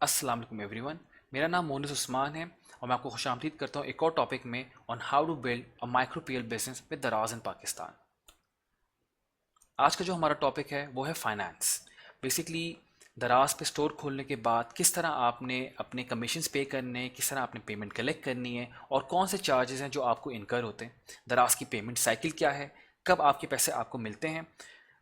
अस्सलाम वालेकुम एवरीवन। मेरा नाम मोनिस उस्मान है और मैं आपको खुशामदीद करता हूँ एक और टॉपिक में on how to build a micro PL business with Daraz in Pakistan. आज का जो हमारा टॉपिक है वो है फाइनेंस। बेसिकली दराज पे स्टोर खोलने के बाद किस तरह आपने अपने कमीशंस पे करने हैं, किस तरह आपने पेमेंट कलेक्ट करनी है और कौन से चार्जेस हैं जो आपको इनकर होते हैं। दराज की पेमेंट साइकिल क्या है, कब आपके पैसे आपको मिलते हैं,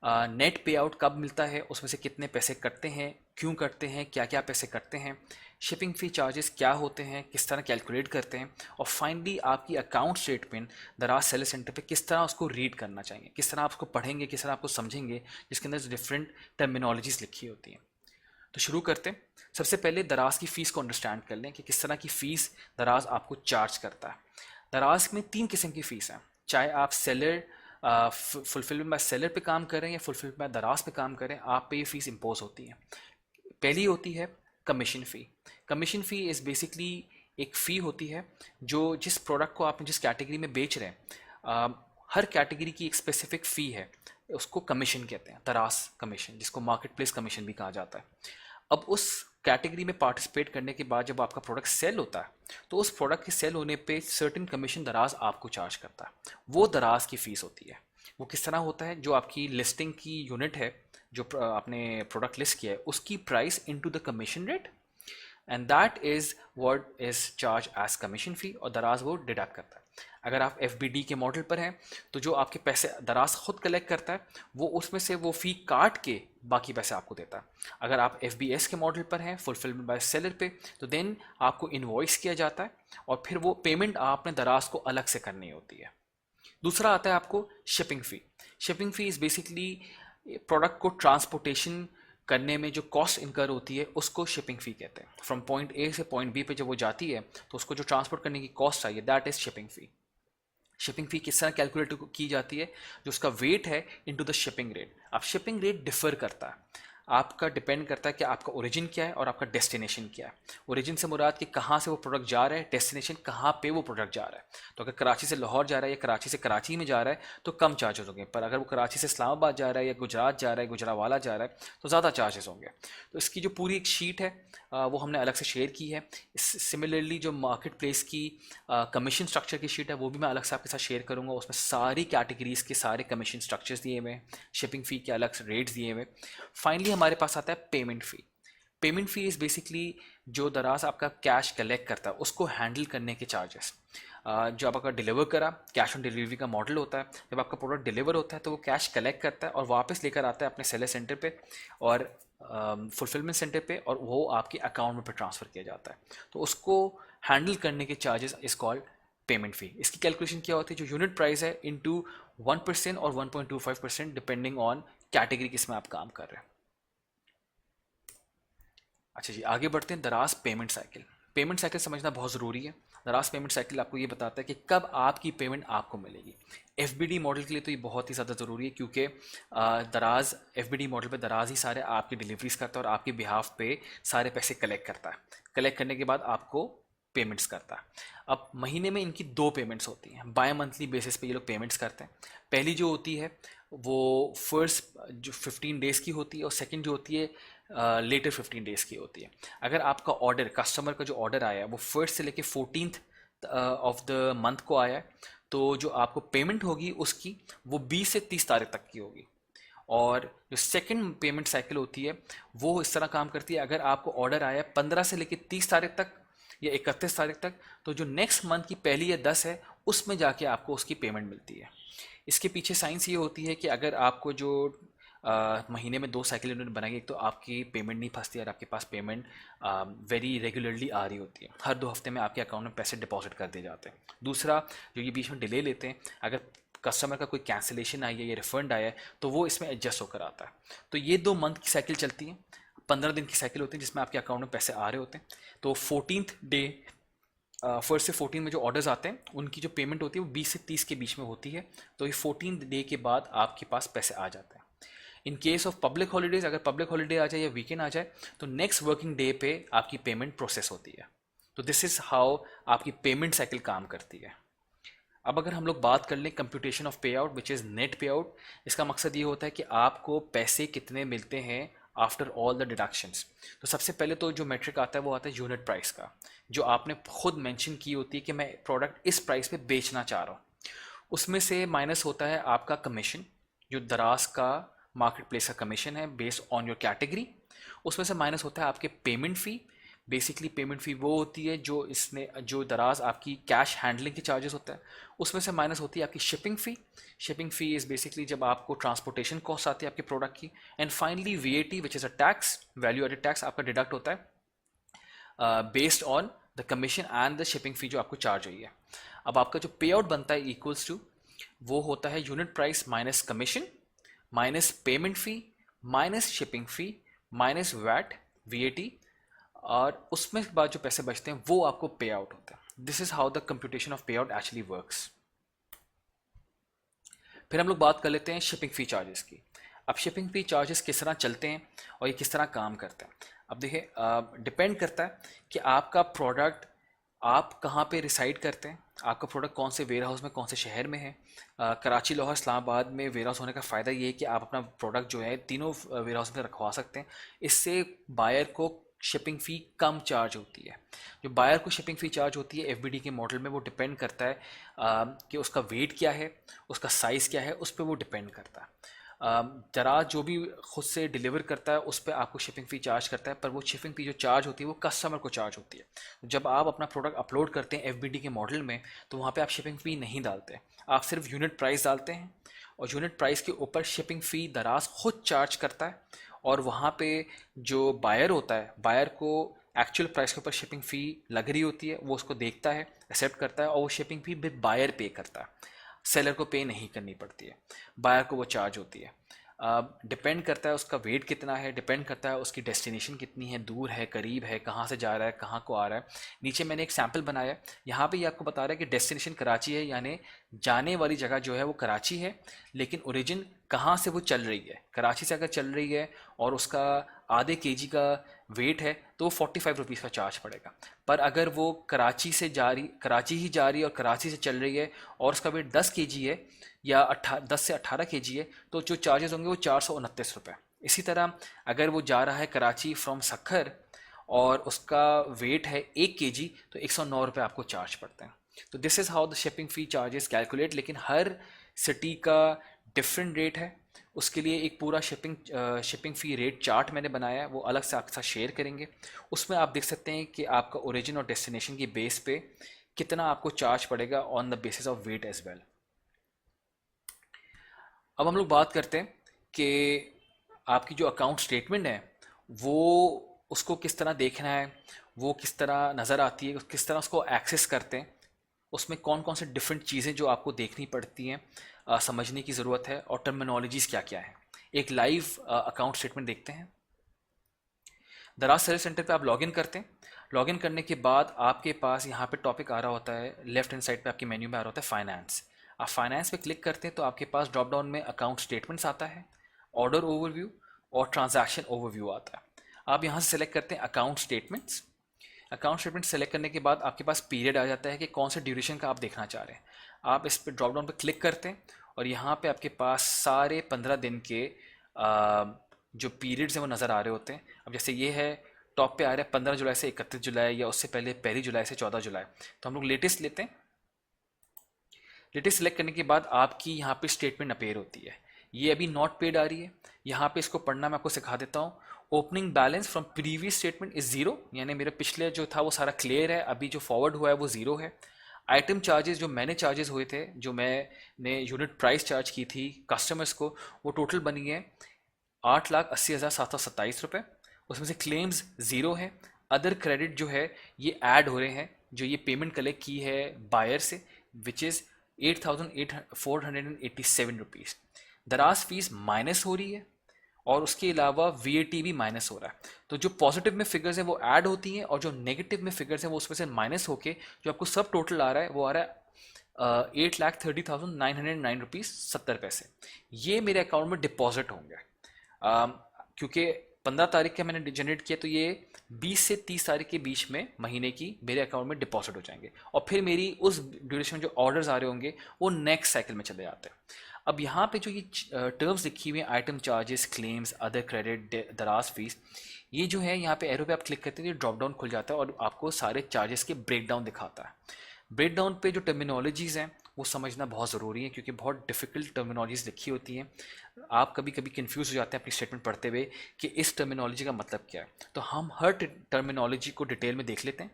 नेट पे आउट कब मिलता है, उसमें से कितने पैसे कटते हैं, क्यों करते हैं, क्या क्या पैसे कटते हैं, शिपिंग फ़ी चार्जेस क्या होते हैं, किस तरह कैलकुलेट करते हैं, और फाइनली आपकी अकाउंट स्टेटमेंट दराज सेलर सेंटर पे किस तरह उसको रीड करना चाहिए, किस तरह आप उसको पढ़ेंगे, किस तरह आपको समझेंगे, जिसके अंदर डिफरेंट टर्मिनोलॉजीज लिखी होती हैं। तो शुरू करते हैं। सबसे पहले दराज की फ़ीस को अंडरस्टैंड कर लें कि किस तरह की फ़ीस दराज आपको चार्ज करता है। दराज में 3 किस्म की फ़ीस हैं, चाहे आप सेलर फुलफिलमेंट बाय सेलर पे काम करें या फुलफिलमेंट बाय दराज पे काम करें, आप पे ये फ़ीस इम्पोज होती है। पहली होती है commission fee. Commission fee is basically एक फ़ी होती है जो जिस प्रोडक्ट को आप जिस कैटेगरी में बेच रहे हैं, हर कैटेगरी की एक स्पेसिफिक फ़ी है, उसको कमीशन कहते हैं, दराज कमीशन, जिसको मार्केट प्लेस कमीशन भी कहा जाता है। अब उस कैटेगरी में पार्टिसिपेट करने के बाद जब आपका प्रोडक्ट सेल होता है तो उस प्रोडक्ट के सेल होने पे सर्टेन कमीशन दराज आपको चार्ज करता है, वो दराज की फ़ीस होती है। वो किस तरह होता है, जो आपकी लिस्टिंग की यूनिट है, जो आपने प्रोडक्ट लिस्ट किया है, उसकी price into the commission rate, and that is what is charge as commission fee, और दराज वो डिडक्ट करता है। अगर आप एफ के मॉडल पर हैं तो जो आपके पैसे दराज खुद कलेक्ट करता है वो उसमें से वो फ़ी काट के बाकी पैसे आपको देता है। अगर आप एफ के मॉडल पर हैं फुलफिलमेंट बाय सेलर पे, तो देन आपको इन्वॉइस किया जाता है और फिर वो पेमेंट आपने दराज को अलग से करनी होती है। दूसरा आता है आपको shipping fee. Shipping fee is basically product को ट्रांसपोर्टेशन करने में जो कॉस्ट इनकर होती है उसको शिपिंग फ़ी कहते हैं। फ्रॉम पॉइंट ए से पॉइंट बी पे जब वो जाती है तो उसको जो ट्रांसपोर्ट करने की कॉस्ट आई है, that is shipping fee. Shipping fee किस तरह कैलकुलेट की जाती है, जो उसका वेट है इनटू द शिपिंग रेट। अब शिपिंग रेट डिफर करता है, आपका डिपेंड करता है कि आपका ओरिजिन क्या है और आपका डेस्टिनेशन क्या है। ओरिजिन से मुराद कि कहाँ से वो प्रोडक्ट जा रहा है, डेस्टिनेशन कहाँ पे वो प्रोडक्ट जा रहा है। तो अगर कराची से लाहौर जा रहा है या कराची से कराची में जा रहा है तो कम चार्जेस होंगे, पर अगर वो कराची से इस्लामाबाद जा रहा है या गुजरात जा रहा है, गुजरावाला जा रहा है, तो ज़्यादा चार्जेस होंगे। तो इसकी जो पूरी एक शीट है वो हमने अलग से शेयर की है। सिमिलरली जो मार्केट प्लेस की कमीशन स्ट्रक्चर की शीट है वो भी मैं अलग से आपके साथ शेयर करूँगा। उसमें सारी कैटेगरीज़ के सारे कमीशन स्ट्रक्चर्स दिए हुए हैं, शिपिंग फ़ी के अलग से रेट्स दिए हुए। फाइनली हमारे पास आता है payment fee. Payment fee is basically जो दराज आपका कैश कलेक्ट करता है उसको हैंडल करने के चार्जेस। जो आपका डिलीवर करा, कैश ऑन डिलीवरी का मॉडल होता है। जब आपका प्रोडक्ट डिलीवर होता है तो वो कैश कलेक्ट करता है और वापस लेकर आता है अपने सेलर सेंटर पे और फुलफिलमेंट सेंटर पे, और वो आपके अकाउंट में पे ट्रांसफ़र किया जाता है। तो उसको हैंडल करने के चार्जेस इज़ कॉल्ड पेमेंट फ़ी। इसकी कैलकुलेशन क्या होती है, जो यूनिट प्राइस है इंटू 1% और 1.25% डिपेंडिंग ऑन कैटेगरी किस में आप काम कर रहे हैं। अच्छा जी, आगे बढ़ते हैं। दराज पेमेंट साइकिल। पेमेंट साइकिल समझना बहुत ज़रूरी है। दराज पेमेंट साइकिल आपको ये बताता है कि कब आपकी पेमेंट आपको मिलेगी। एफ मॉडल के लिए तो ये बहुत ही ज़्यादा ज़रूरी है, क्योंकि दराज एफ मॉडल पे दराज ही सारे आपकी डिलीवरीज करता है और आपके बिहाफ पे सारे पैसे कलेक्ट करता है। कलेक्ट करने के बाद आपको पेमेंट्स करता है। अब महीने में इनकी 2 पेमेंट्स होती हैं, बाय मंथली बेसिस पे ये लोग पेमेंट्स करते हैं। पहली जो होती है वो फर्स्ट जो 15 डेज़ की होती है, और सेकंड जो होती है लेटर 15 डेज़ की होती है। अगर आपका ऑर्डर, कस्टमर का जो ऑर्डर आया है वो फर्स्ट से लेके 14th ऑफ द मंथ को आया है, तो जो आपको पेमेंट होगी उसकी वो 20 से 30 तारीख तक की होगी। और जो सेकंड पेमेंट साइकिल होती है वो इस तरह काम करती है, अगर आपको ऑर्डर आया है 15 से लेके 30 तारीख तक या 31 तारीख तक, तो जो नेक्स्ट मंथ की पहली या 10 है उसमें जाके आपको उसकी पेमेंट मिलती है। इसके पीछे साइंस ये होती है कि अगर आपको जो महीने में 2 साइकिल इन्होंने बनाई, एक तो आपकी पेमेंट नहीं फंसती और आपके पास पेमेंट वेरी रेगुलरली आ रही होती है, हर 2 हफ्ते में आपके अकाउंट में पैसे डिपॉजिट कर दिए जाते हैं। दूसरा, जो ये बीच में डिले लेते हैं, अगर कस्टमर का कोई कैंसिलेशन आई है या रिफंड आया है तो वो इसमें एडजस्ट होकर आता है। तो ये 2 मंथ की साइकिल चलती है, 15 दिन की साइकिल होती है जिसमें आपके अकाउंट में पैसे आ रहे होते हैं। तो 14th डे, फर्स्ट से 14 में जो ऑर्डर्स आते हैं उनकी जो पेमेंट होती है वो 20 से 30 के बीच में होती है। तो ये 14th डे के बाद आपके पास पैसे आ जाते हैं। In case of public holidays, अगर पब्लिक हॉलीडे आ जाए या वीकेंड आ जाए तो नेक्स्ट वर्किंग डे पे आपकी पेमेंट प्रोसेस होती है। तो दिस इज़ हाउ आपकी पेमेंट साइकिल काम करती है। अब अगर हम लोग बात कर लें कंप्यूटेशन ऑफ पे आउट विच इज़ नेट पे आउट, इसका मकसद ये होता है कि आपको पैसे कितने मिलते हैं आफ्टर ऑल द डिडक्शंस। तो सबसे पहले तो जो मेट्रिक आता है वो आता है यूनिट प्राइस का, जो आपने खुद मेंशन की होती है कि मैं प्रोडक्ट इस प्राइस पे बेचना चाह रहा हूँ। उसमें से माइनस होता है आपका कमीशन, जो दराज का मार्केट प्लेस का कमीशन है बेस्ड ऑन योर कैटेगरी। उसमें से माइनस होता है आपके पेमेंट फ़ी। बेसिकली पेमेंट फ़ी वो होती है जो दराज आपकी कैश हैंडलिंग के चार्जेस होता है। उसमें से माइनस होती है आपकी shipping fee. Shipping fee is basically जब आपको ट्रांसपोर्टेशन कॉस्ट आती है आपके प्रोडक्ट की। And finally VAT which is a tax, value added tax आपका डिडक्ट होता है based on the commission and the shipping fee जो आपको चार्ज हुई है। अब आपका जो पे आउट बनता है इक्वल्स टू, वो होता है unit price minus commission minus payment fee minus shipping fee minus VAT VAT, और उसमें बाद जो पैसे बचते हैं वो आपको पे आउट होता है। This is how the computation of पे आउट एक्चुअली वर्क्स। फिर हम लोग बात कर लेते हैं शिपिंग फ़ी चार्जेस की। अब शिपिंग फ़ी चार्जेस किस तरह चलते हैं और ये किस तरह काम करते हैं। अब देखिए, डिपेंड करता है कि आपका प्रोडक्ट आप कहाँ पे रिसाइड करते हैं, आपका प्रोडक्ट कौन से वेयर हाउस में, कौन से शहर में है। कराची, लाहौर, इस्लामाबाद में वेयर हाउस होने का फ़ायदा ये है कि आप अपना प्रोडक्ट जो है तीनों वेयर हाउस में रखवा सकते हैं। इससे बायर को शिपिंग फ़ी कम चार्ज होती है। जो बायर को शिपिंग फ़ी चार्ज होती है FBD के मॉडल में, वो डिपेंड करता है कि उसका वेट क्या है, उसका साइज़ क्या है, उस पर वो डिपेंड करता है। दराज जो भी खुद से डिलीवर करता है उस पर आपको शिपिंग फ़ी चार्ज करता है, पर वो शिपिंग फ़ी जो चार्ज होती है वो कस्टमर को चार्ज होती है। जब आप अपना प्रोडक्ट अपलोड करते हैं FBD के मॉडल में, तो वहाँ पे आप शिपिंग फ़ी नहीं डालते, आप सिर्फ यूनिट प्राइस डालते हैं, और यूनिट प्राइस के ऊपर शिपिंग फ़ी दराज खुद चार्ज करता है। और वहाँ पे जो बायर होता है, बायर को एक्चुअल प्राइस के ऊपर शिपिंग फ़ी लग रही होती है, वो उसको देखता है, एक्सेप्ट करता है, और वो शिपिंग फ़ी विद बायर पे करता है। सेलर को पे नहीं करनी पड़ती है, बायर को वो चार्ज होती है। डिपेंड करता है उसका वेट कितना है, डिपेंड करता है उसकी डेस्टिनेशन कितनी है, दूर है, करीब है, कहाँ से जा रहा है, कहाँ को आ रहा है। नीचे मैंने एक सैम्पल बनाया है, यहाँ पे ये आपको बता रहा है कि डेस्टिनेशन कराची है, यानी जाने वाली जगह जो है वो कराची है, लेकिन ओरिजिन कहाँ से वो चल रही है। कराची से अगर चल रही है और उसका आधे kg का वेट है तो वो 45 रुपीज़ का चार्ज पड़ेगा। पर अगर वो कराची ही जा रही है और कराची से चल रही है और उसका वेट 10 kg है या 10 से 18 kg है, तो जो चार्जेस होंगे वो 429 रुपये। इसी तरह अगर वो जा रहा है कराची फ्रॉम सखर और उसका वेट है 1 kg, तो 109 रुपये आपको चार्ज पड़ते हैं। तो this is how the shipping fee charges calculate. लेकिन हर सिटी का डिफरेंट रेट है, उसके लिए एक पूरा शिपिंग फ़ी रेट चार्ट मैंने बनाया है, वो अलग से आपके साथ शेयर करेंगे। उसमें आप देख सकते हैं कि आपका ओरिजिन और डेस्टिनेशन की बेस पे कितना आपको चार्ज पड़ेगा on the basis of weight as well. अब हम लोग बात करते हैं कि आपकी जो अकाउंट स्टेटमेंट है वो उसको किस तरह देखना है, वो किस तरह नज़र आती है, किस तरह उसको एक्सेस करते हैं, उसमें कौन कौन से डिफरेंट चीज़ें जो आपको देखनी पड़ती हैं, समझने की ज़रूरत है, और टर्मिनोलॉजीज़ क्या क्या है। एक लाइव अकाउंट स्टेटमेंट देखते हैं। दराज सर्विस सेंटर पे आप लॉगिन करते हैं। लॉगिन करने के बाद आपके पास यहाँ पे टॉपिक आ रहा होता है, लेफ्ट हैंड साइड पे आपके मेन्यू में आ रहा होता है फाइनेंस। आप फाइनेंस पे क्लिक करते हैं तो आपके पास ड्रॉप डाउन में अकाउंट स्टेटमेंट्स आता है, ऑर्डर ओवरव्यू और ट्रांजैक्शन ओवरव्यू आता है। आप यहाँ से सेलेक्ट करते हैं account statements. Account statement select करने के बाद आपके पास पीरियड आ जाता है कि कौन से ड्यूरेशन का आप देखना चाह रहे हैं। आप इस पर ड्रॉप डाउन पर क्लिक करते हैं और यहाँ पे आपके पास सारे 15 दिन के जो पीरियड्स हैं वो नज़र आ रहे होते हैं। अब जैसे ये है, टॉप पे आ रहा है 15 जुलाई से 31 जुलाई, या उससे पहले 1 जुलाई से 14 जुलाई। तो हम लोग लेटेस्ट लेते हैं। लेटेस्ट सेलेक्ट करने के बाद आपकी यहाँ पे स्टेटमेंट अपेयर होती है। ये अभी नॉट पेड आ रही है, यहाँ पे इसको पढ़ना मैं आपको सिखा देता हूँ। Opening balance from previous statement is zero, यानी मेरे पिछले जो था वो सारा क्लियर है, अभी जो फॉरवर्ड हुआ है वो जीरो है। आइटम चार्जेस जो मैंने चार्जेस हुए थे, जो मैंने यूनिट प्राइस चार्ज की थी कस्टमर्स को, वो टोटल बनी है 8,80,727 रुपये। उसमें से क्लेम्स ज़ीरो है। अदर क्रेडिट जो है ये ऐड हो रहे हैं, जो ये पेमेंट कलेक्ट की है बायर से, विच इज़ 8,487 रुपीज़। दराज फीस माइनस हो रही है और उसके अलावा VAT भी माइनस हो रहा है। तो जो पॉजिटिव में फिगर्स हैं वो ऐड होती हैं, और जो नेगेटिव में फिगर्स हैं वो उसमें से माइनस होके जो आपको सब टोटल आ रहा है वो आ रहा है 8,30,909 रुपीज़ 70 पैसे। ये मेरे अकाउंट में डिपॉजिट होंगे। क्योंकि 15 तारीख का मैंने जनरेट किया, तो ये 20 से 30 तारीख के बीच में महीने की मेरे अकाउंट में डिपॉजिट हो जाएंगे, और फिर मेरी उस ड्यूरेशन में जो ऑर्डर्स आ रहे होंगे वो नेक्स्ट साइकिल में चले जाते हैं। अब यहाँ पे जो ये टर्म्स लिखी हुई हैं, item charges, claims, other credit, दराज फीस, ये जो है यहाँ पे एरो पे आप क्लिक करते हैं तो ड्रॉप डाउन खुल जाता है और आपको सारे चार्जेस के ब्रेक डाउन दिखाता है। ब्रेक डाउन पे जो टर्मिनोलॉजीज़ हैं वो समझना बहुत ज़रूरी है, क्योंकि बहुत डिफ़िकल्ट टर्मिनोलॉजीज़ लिखी होती हैं। आप कभी कभी कंफ्यूज हो जाते हैं अपनी स्टेटमेंट पढ़ते हुए कि इस टर्मिनोलॉजी का मतलब क्या है। तो हम हर टर्मिनोलॉजी को डिटेल में देख लेते हैं।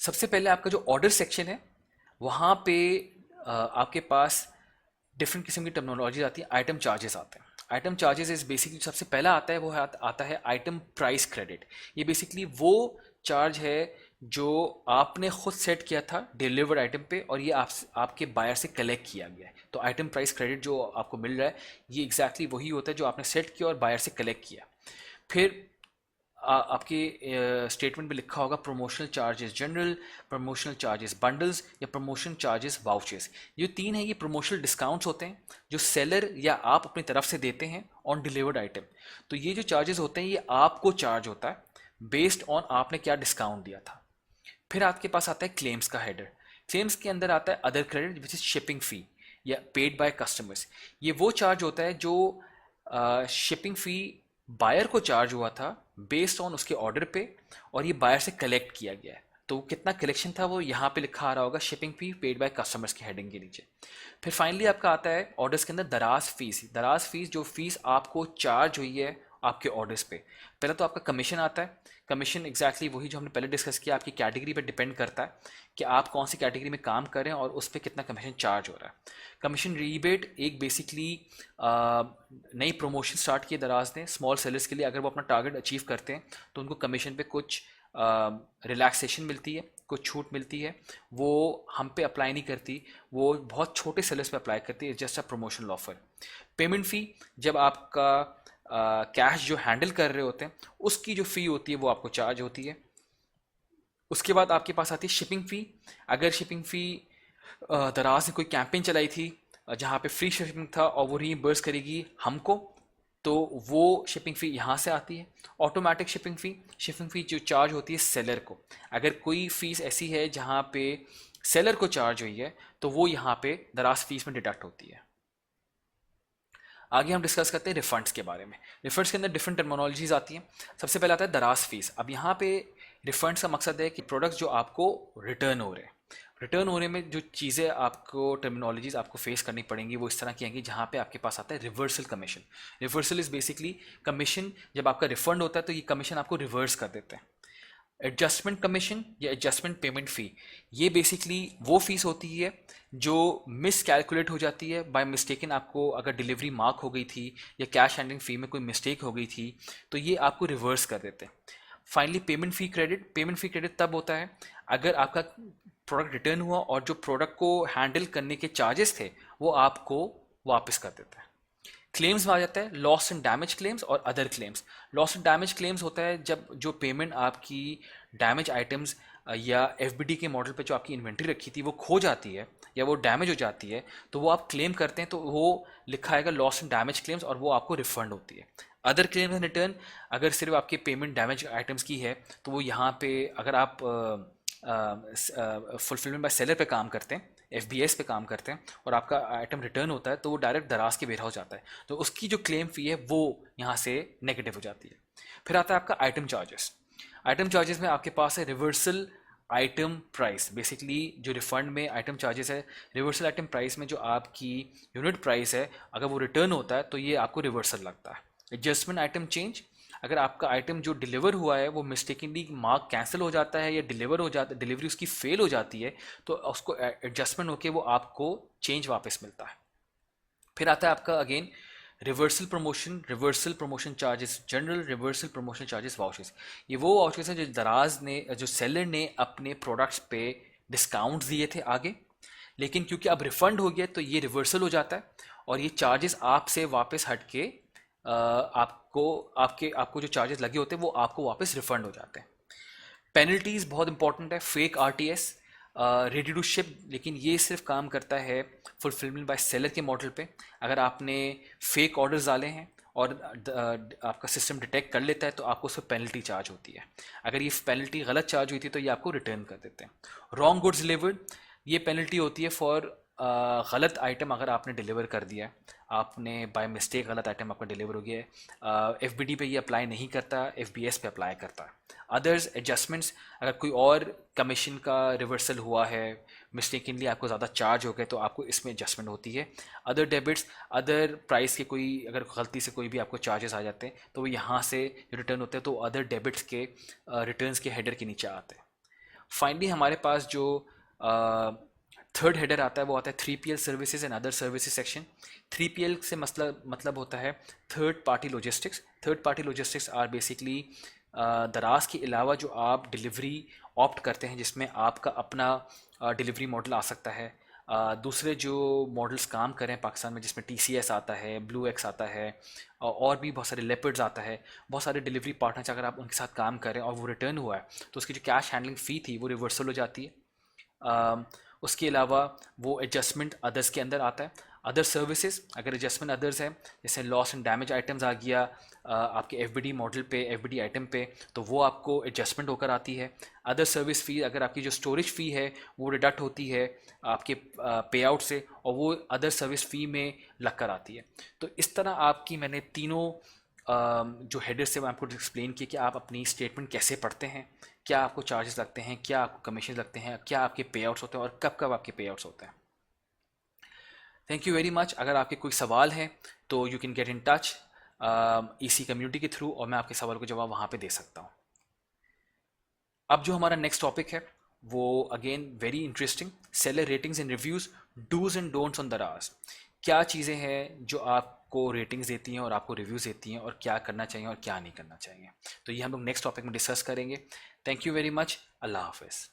सबसे पहले आपका जो ऑर्डर सेक्शन है वहाँ पे आपके पास डिफरेंट किस्म की टर्मिनोलॉजी आती है। आइटम चार्जेस आते हैं। आइटम चार्जेस इज बेसिकली सबसे पहला आता है वो आता है आइटम प्राइस क्रेडिट। ये बेसिकली वो चार्ज है जो आपने खुद सेट किया था डिलीवर्ड आइटम पे और ये आपके बायर से कलेक्ट किया गया है। तो आइटम प्राइस क्रेडिट जो आपको मिल रहा है ये एग्जैक्टली वही होता है जो आपने सेट किया और बायर से कलेक्ट किया। फिर आपके स्टेटमेंट में लिखा होगा promotional charges general, promotional charges bundles या प्रमोशन चार्जेस वाउचर्स। ये तीन है, ये प्रमोशनल डिस्काउंट्स होते हैं जो सेलर या आप अपनी तरफ से देते हैं ऑन डिलीवर्ड आइटम। तो ये जो चार्जेस होते हैं ये आपको चार्ज होता है बेस्ड ऑन आपने क्या डिस्काउंट दिया था। फिर आपके पास आता है क्लेम्स का हेडर। क्लेम्स के अंदर आता है other credit which is shipping fee या पेड बाय कस्टमर्स। ये वो चार्ज होता है जो शिपिंग फी बायर को चार्ज हुआ था बेस्ड ऑन उसके ऑर्डर पे और ये बायर से कलेक्ट किया गया है। तो कितना कलेक्शन था वो यहाँ पे लिखा आ रहा होगा shipping fee paid by customers की हेडिंग के नीचे। फिर फाइनली आपका आता है ऑर्डर्स के अंदर दराज फीस। दराज फीस जो फीस आपको चार्ज हुई है आपके ऑर्डर्स पे। पहले तो आपका कमीशन आता है। कमीशन एग्जैक्टली वही जो हमने पहले डिस्कस किया, आपकी कैटेगरी पे डिपेंड करता है कि आप कौन सी कैटेगरी में काम कर रहे हैं और उस पर कितना कमीशन चार्ज हो रहा है। कमीशन रीबेट एक बेसिकली नई प्रमोशन स्टार्ट की दराज ने स्मॉल सेलर्स के लिए। अगर वो अपना टारगेट अचीव करते हैं तो उनको कमीशन पे कुछ रिलैक्सेशन मिलती है, कुछ छूट मिलती है। वो हम पे अप्लाई नहीं करती, वो बहुत छोटे सेलर्स पे अप्लाई करती है, just a promotional offer. Payment fee जब आपका कैश जो हैंडल कर रहे होते हैं उसकी जो फ़ी होती है वो आपको चार्ज होती है। उसके बाद आपके पास आती है शिपिंग फ़ी। अगर शिपिंग फ़ी दराज ने कोई कैंपेन चलाई थी जहाँ पे फ्री शिपिंग था और वो रीइंबर्स करेगी हमको, तो वो शिपिंग फ़ी यहाँ से आती है। ऑटोमेटिक शिपिंग फ़ी जो चार्ज होती है सेलर को। अगर कोई फ़ीस ऐसी है जहाँ पे सेलर को चार्ज हुई है तो वो यहाँ पे दराज फीस में डिडक्ट होती है। आगे हम डिस्कस करते हैं रिफंड्स के बारे में। रिफंड्स के अंदर डिफरेंट टर्मिनोलॉजीज आती हैं। सबसे पहले आता है दराज फीस। अब यहाँ पे रिफंड्स का मकसद है कि प्रोडक्ट्स जो आपको रिटर्न हो रहे हैं, रिटर्न होने में जो चीज़ें आपको टर्मिनोलॉजीज आपको फेस करनी पड़ेंगी वो इस तरह की आएंगी। जहाँ पे आपके पास आता है reversal commission. Reversal is basically commission, जब आपका रिफंड होता है तो ये कमीशन आपको रिवर्स कर देते हैं। एडजस्टमेंट कमीशन या एडजस्टमेंट पेमेंट फ़ी, ये बेसिकली वो फीस होती है जो मिस कैलकुलेट हो जाती है बाय मिस्टेकन। आपको अगर डिलीवरी मार्क हो गई थी या कैश हैंडलिंग फ़ी में कोई मिस्टेक हो गई थी तो ये आपको रिवर्स कर देते हैं। फाइनली पेमेंट फ़ी क्रेडिट। पेमेंट फ़ी क्रेडिट तब होता है अगर आपका प्रोडक्ट रिटर्न हुआ और जो प्रोडक्ट को हैंडल करने के चार्जेस थे वो आपको वापस कर देते हैं। क्लेम्स में आ जाता है लॉस एंड डैमेज क्लेम्स और other claims. Loss and damage claims होता है जब जो पेमेंट आपकी डैमेज आइटम्स या एफबीडी के मॉडल पे जो आपकी इन्वेंट्री रखी थी वो खो जाती है या वो डैमेज हो जाती है तो वो आप क्लेम करते हैं, तो वो लिखा आएगा लॉस एंड डैमेज क्लेम्स और वो आपको रिफंड होती है। अदर क्लेम्स एंड रिटर्न, अगर सिर्फ आपकी पेमेंट डैमेज आइटम्स की है तो वो यहाँ पे अगर आप फुलफिलमेंट बाय सेलर पे काम करते हैं, एफबीएस पे काम करते हैं और आपका आइटम रिटर्न होता है तो वो डायरेक्ट दराज के वेयर हाउस जाता है, तो उसकी जो क्लेम फ़ी है वो यहाँ से नेगेटिव हो जाती है। फिर आता है आपका आइटम चार्जेस। आइटम चार्जेस में आपके पास है रिवर्सल आइटम प्राइस। बेसिकली जो रिफंड में आइटम चार्जेस है, रिवर्सल आइटम प्राइस में जो आपकी यूनिट प्राइस है अगर वो रिटर्न होता है तो ये आपको रिवर्सल लगता है। एडजस्टमेंट आइटम चेंज, अगर आपका आइटम जो डिलीवर हुआ है वो मिस्टेकनली मार्क कैंसिल हो जाता है या डिलीवर हो जाता है, डिलीवरी उसकी फेल हो जाती है तो उसको एडजस्टमेंट होके वो आपको चेंज वापस मिलता है। फिर आता है आपका again reversal promotion charges general, reversal promotion charges vouchers. ये वो वाउचर्स हैं जो दराज ने, जो सेलर ने अपने प्रोडक्ट्स पे डिस्काउंट दिए थे आगे, लेकिन क्योंकि अब रिफंड हो गया तो ये रिवर्सल हो जाता है और ये चार्जेस आपसे वापस हट के आपको जो चार्जेस लगे होते हैं वो आपको वापस रिफंड हो जाते हैं। पेनल्टीज़ बहुत इंपॉर्टेंट है। Fake RTS, ready to ship, लेकिन ये सिर्फ काम करता है फुलफिलमेंट बाय सेलर के मॉडल पे। अगर आपने फेक ऑर्डर्स डाले हैं और आपका सिस्टम डिटेक्ट कर लेता है तो आपको उस पर पेनल्टी चार्ज होती है। अगर ये पेनल्टी गलत चार्ज हुई थी तो ये आपको रिटर्न कर देते हैं। रॉन्ग गुड्स डिलीवर्ड, ये पेनल्टी होती है फॉर गलत आइटम अगर आपने डिलीवर कर दिया है, आपने बाय मिस्टेक गलत आइटम आपका डिलीवर हो गया है। एफबीडी पे ये अप्लाई नहीं करता, एफबीएस पे अप्लाई करता है। अदर्स एडजस्टमेंट्स, अगर कोई और कमीशन का रिवर्सल हुआ है, मिस्टेकनली आपको ज़्यादा चार्ज हो गए, तो आपको इसमें एडजस्टमेंट होती है। अदर डेबिट्स, अदर प्राइस के कोई अगर गलती से कोई भी आपको चार्जेस आ जाते हैं तो वो यहाँ से रिटर्न होते हैं, तो अदर डेबिट्स के रिटर्न्स के हेडर के नीचे आते हैं। फाइनली हमारे पास जो थर्ड हेडर आता है वो आता है 3PL services and other services section. 3PL से मतलब होता है third party logistics. Third party logistics are basically Daraz के अलावा जो आप डिलीवरी ऑप्ट करते हैं, जिसमें आपका अपना डिलीवरी मॉडल आ सकता है। दूसरे जो मॉडल्स काम करें पाकिस्तान में, जिसमें TCS आता है, ब्लू एक्स आता है, और भी बहुत सारे लेपर्ड्स आता है, बहुत सारे डिलीवरी पार्टनर्स, अगर आप उनके साथ काम करें और वो रिटर्न हुआ है तो उसकी जो कैश हैंडलिंग फ़ी थी वो रिवर्सल हो जाती है। उसके अलावा वो एडजस्टमेंट अदर्स के अंदर आता है। अदर सर्विसेज, अगर एडजस्टमेंट अदर्स है, जैसे लॉस एंड डैमेज आइटम्स आ गया आपके एफबीडी मॉडल पे, एफबीडी आइटम पे, तो वो आपको एडजस्टमेंट होकर आती है। अदर सर्विस फ़ी, अगर आपकी जो स्टोरेज फ़ी है वो डिडक्ट होती है आपके पे आउट से, और वो अदर सर्विस फ़ी में लग कर आती है। तो इस तरह आपकी मैंने तीनों जो हेडर से मैं आपको एक्सप्लेन किया कि आप अपनी स्टेटमेंट कैसे पढ़ते हैं, क्या आपको चार्जेस लगते हैं, क्या आपको कमीशन लगते हैं, क्या आपके पे आउट्स होते हैं और कब कब आपके पे आउट्स होते हैं। Thank you very much. अगर आपके कोई सवाल हैं तो you can get in touch इसी कम्युनिटी के थ्रू, और मैं आपके सवाल को जवाब वहाँ पे दे सकता हूँ। अब जो हमारा नेक्स्ट टॉपिक है वो again very interesting, seller ratings and reviews, dos and don'ts on Daraz. क्या चीज़ें हैं जो आपको रेटिंग्स देती हैं और आपको रिव्यूज़ देती हैं, और क्या करना चाहिए और क्या नहीं करना चाहिए, तो ये हम लोग नेक्स्ट टॉपिक में डिस्कस करेंगे। Thank you very much. अल्लाह हाफिज़।